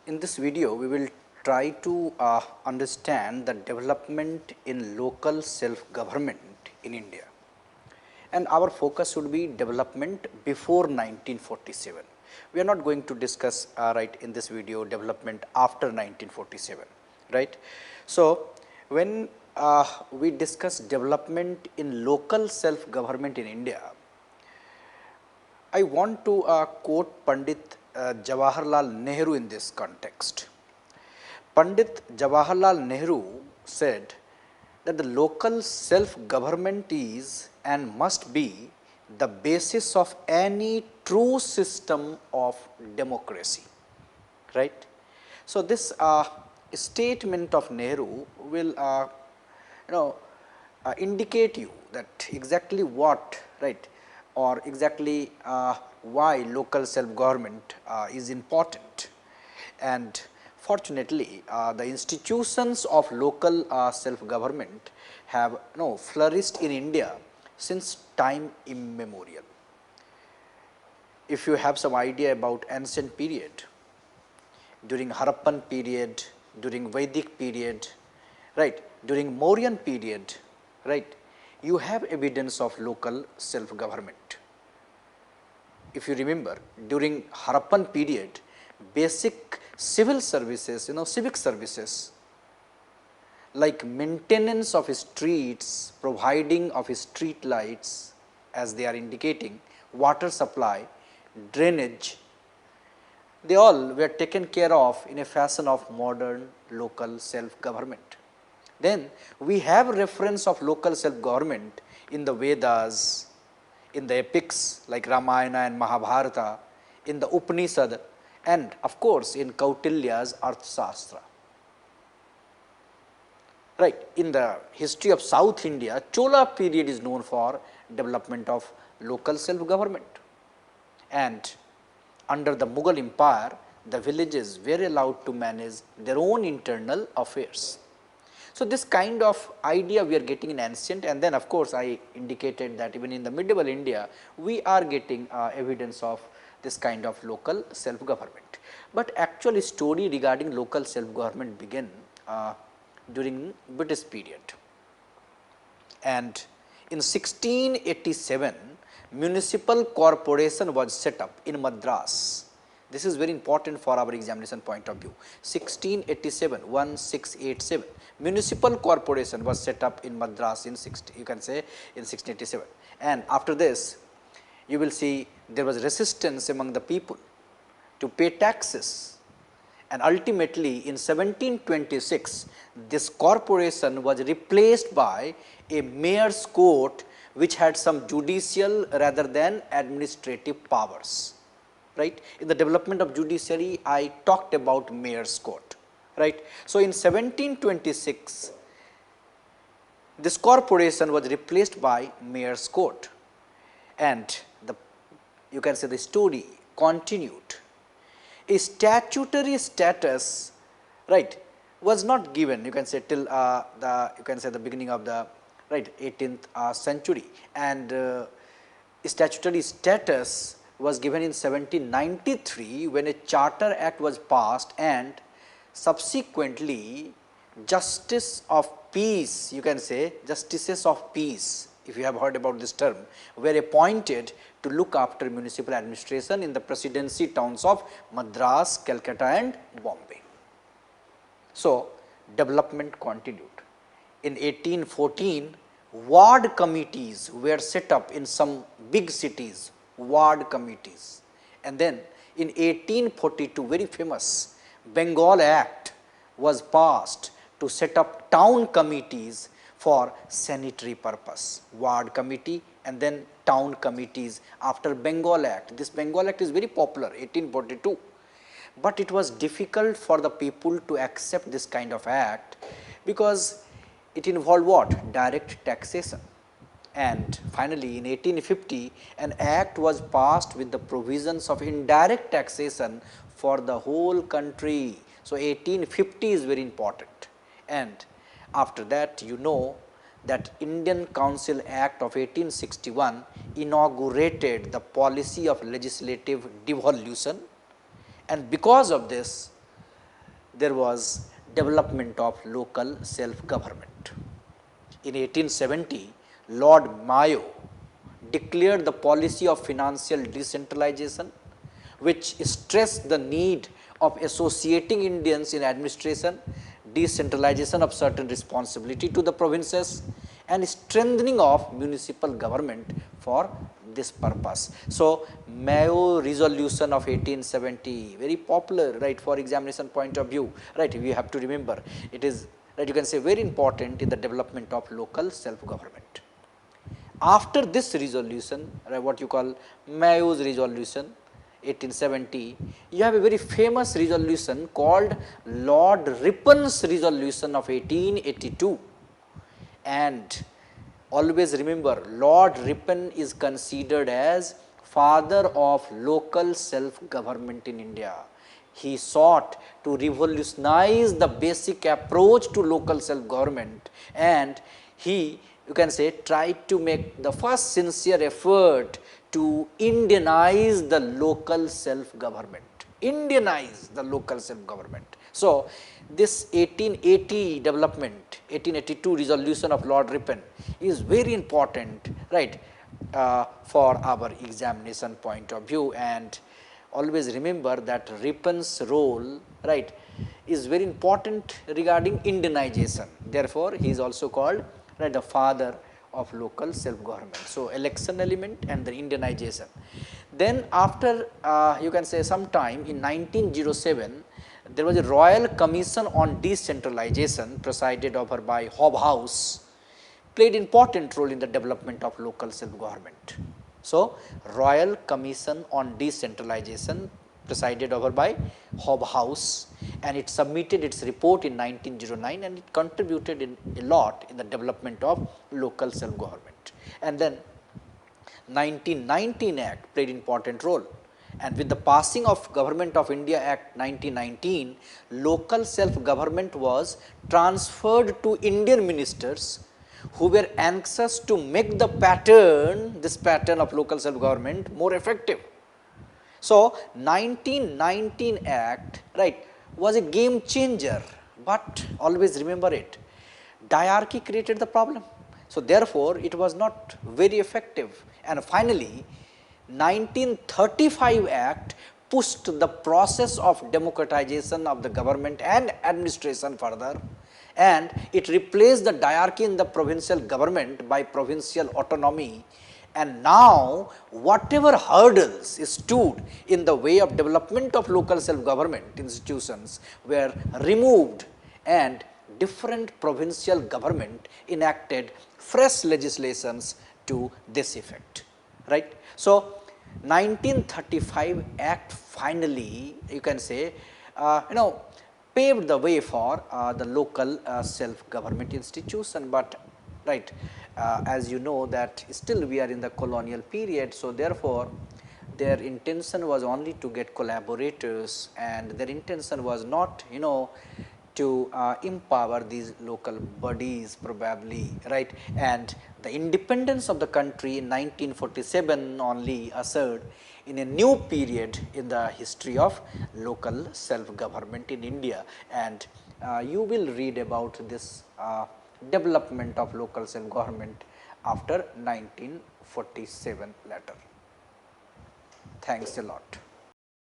In this video, we will try to understand the development in local self-government in India, and our focus should be development before 1947. We are not going to discuss right in this video development after 1947, right. So, when we discuss development in local self-government in India, I want to quote Pandit Jawaharlal Nehru in this context. Pandit Jawaharlal Nehru said that the local self-government is and must be the basis of any true system of democracy, right. So, this statement of Nehru will indicate you that exactly what, right, or exactly why local self government is important. And fortunately, the institutions of local self government have flourished in India since time immemorial. If you have some idea about ancient period, during Harappan period, during Vedic period, right, during Mauryan period, right, you have evidence of local self government. If you remember, during Harappan period, basic civil services, civic services like maintenance of streets, providing of street lights as they are indicating, water supply, drainage, they all were taken care of in a fashion of modern local self government. Then we have reference of local self government in the Vedas, in the epics like Ramayana and Mahabharata, in the Upanishad, and of course in Kautilya's Arthashastra. Right, in the history of South India, Chola period is known for development of local self government, and under the Mughal Empire, the villages were allowed to manage their own internal affairs. So, this kind of idea we are getting in ancient, and then of course, I indicated that even in the medieval India, we are getting evidence of this kind of local self government. But actual story regarding local self government began during British period, and in 1687 municipal corporation was set up in Madras. This is very important for our examination point of view. 1687 municipal corporation was set up in Madras in 1687, and after this you will see there was resistance among the people to pay taxes, and ultimately in 1726 this corporation was replaced by a mayor's court which had some judicial rather than administrative powers, right. In the development of judiciary, I talked about mayor's court, right. So, in 1726 this corporation was replaced by mayor's court, and you can say the story continued. A statutory status, right, was not given, you can say till the beginning of the 18th century, and statutory status was given in 1793 when a Charter Act was passed, and subsequently justice of peace, you can say justices of peace, if you have heard about this term, were appointed to look after municipal administration in the presidency towns of Madras, Calcutta and Bombay. So, development continued. In 1814, ward committees were set up in some big cities, ward committees, and then in 1842 very famous Bengal Act was passed to set up town committees for sanitary purpose, ward committee and then town committees after Bengal Act. This Bengal Act is very popular, 1842, but it was difficult for the people to accept this kind of act because it involved what? Direct taxation. And finally, in 1850, an act was passed with the provisions of indirect taxation for the whole country. So, 1850 is very important, and after that you know that Indian Council Act of 1861 inaugurated the policy of legislative devolution, and because of this there was development of local self-government. In 1870, Lord Mayo declared the policy of financial decentralization, which stressed the need of associating Indians in administration, decentralization of certain responsibility to the provinces, and strengthening of municipal government for this purpose. So, Mayo resolution of 1870, very popular, right, for examination point of view, right, we have to remember, it is, right, you can say very important in the development of local self-government. After this resolution, right, what you call Mayo's resolution, 1870, you have a very famous resolution called Lord Ripon's resolution of 1882. And always remember, Lord Ripon is considered as father of local self-government in India. He sought to revolutionize the basic approach to local self-government, and he, you can say, tried to make the first sincere effort to Indianize the local self-government. Indianize the local self-government. So, this 1880 development, 1882 resolution of Lord Ripon is very important, right, for our examination point of view. And always remember that Ripon's role, right, is very important regarding Indianization. Therefore, he is also called, right, the father of local self-government. So, election element and the Indianization. Then after you can say some time in 1907, there was a Royal Commission on Decentralization presided over by Hobhouse, played important role in the development of local self-government. So, Royal Commission on Decentralization presided over by Hobhouse, and it submitted its report in 1909, and it contributed in a lot in the development of local self-government. And then 1919 Act played important role, and with the passing of Government of India Act 1919, local self-government was transferred to Indian ministers who were anxious to make the pattern, this pattern of local self-government more effective. So, 1919 Act, right, was a game changer, but always remember it, diarchy created the problem. So, therefore, it was not very effective, and finally, 1935 Act pushed the process of democratization of the government and administration further, and it replaced the diarchy in the provincial government by provincial autonomy. And now, whatever hurdles stood in the way of development of local self-government institutions were removed, and different provincial government enacted fresh legislations to this effect, right. So, 1935 Act finally, you can say, paved the way for the local self-government institution, but right, as you know that still we are in the colonial period. So, therefore, their intention was only to get collaborators, and their intention was not, to empower these local bodies probably, right. And the independence of the country in 1947 only ushered in a new period in the history of local self-government in India, and you will read about this development of local self-government after 1947 later. Thanks a lot.